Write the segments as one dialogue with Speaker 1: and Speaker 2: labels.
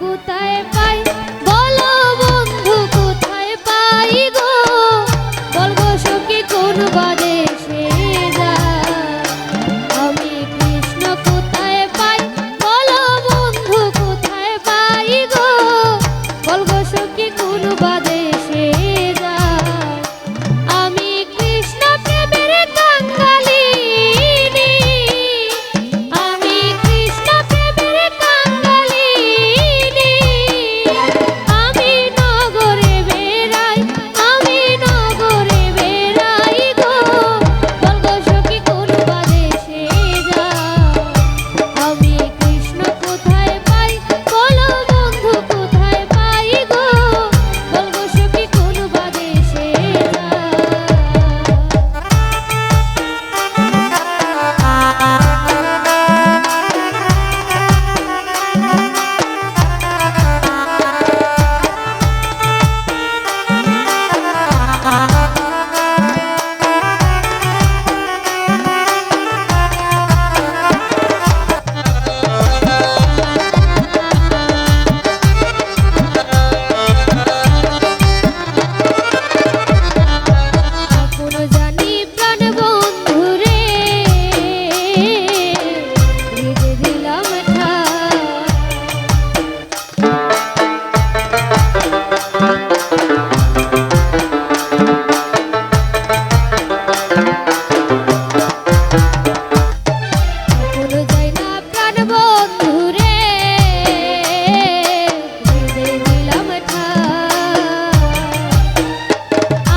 Speaker 1: কোথায় পাই বলো বন্ধু কোথায় পাই গো, বলবো সখী কোন বাদেশে যায়। আমি কৃষ্ণ কোথায় পাই বলো বন্ধু কোথায় পাই গো, বলবো সখী কোন বাদেশে যায়। আমি কৃষ্ণ প্রেমের কাঙ্গালিনী, আমি কৃষ্ণ প্রেমের কাঙ্গালিনী। আমি নগরে বেড়াই, আমি নগরে বেড়াই গো, বলগো সখী কোন বাদেশে যায়। আমি কৃষ্ণ কোথায় পাই বলো বন্ধু কোথায় পাই গো, বলগো সখী কোন বাদেশে যায়। আপন জানি প্রাণ বন্ধু রে, হৃদয় দিলাম ঠাই। আপন যাই না প্রাণ বন্ধু রে, হৃদয় দিলাম ঠাই।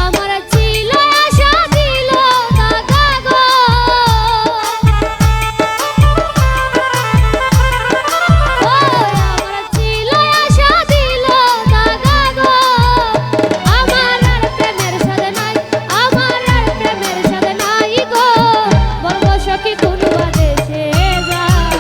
Speaker 1: আমার ছিল আশা দিল দাগা গো, আমার ছিল আশা দিল দাগা গো। আমার আর প্রেমের সাথে নাই, আমার আর প্রেমের সাথে নাই গো, বলবো সখী কোন বাদেশে যায়।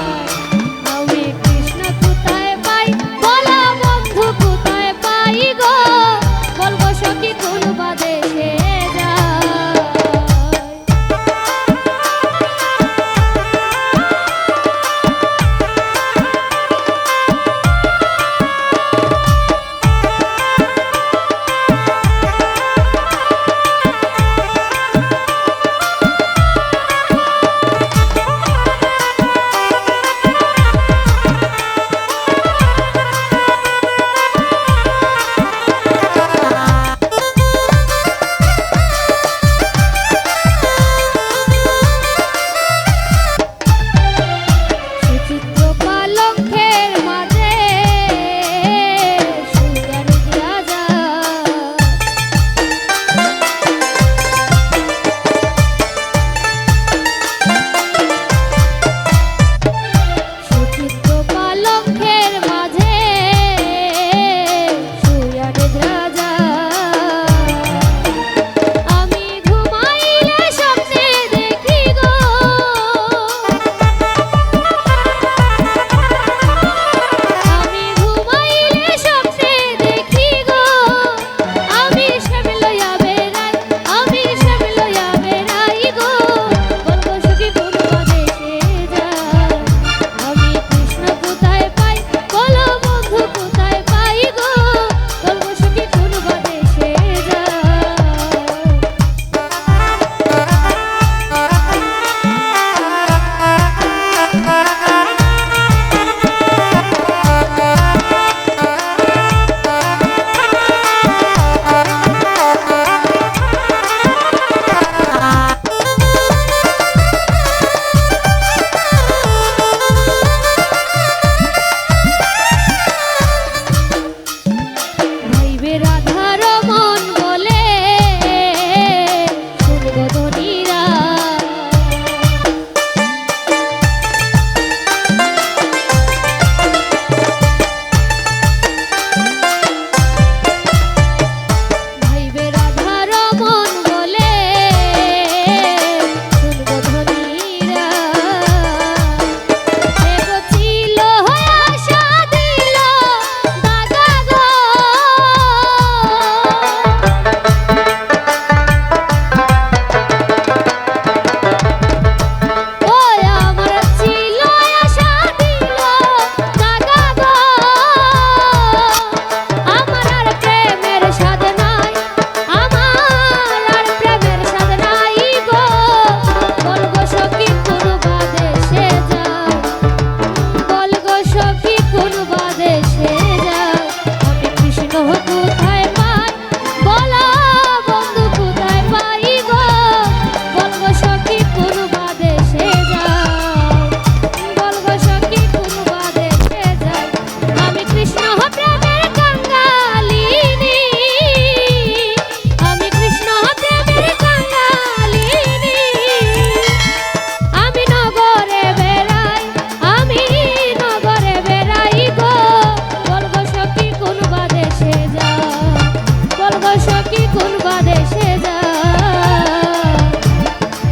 Speaker 1: বলগো সখী কোন বা দেশে যায়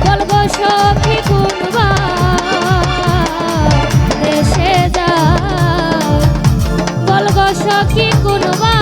Speaker 1: বলগো সখী কোন বা দেশে যায় বলগো সখী কোন বা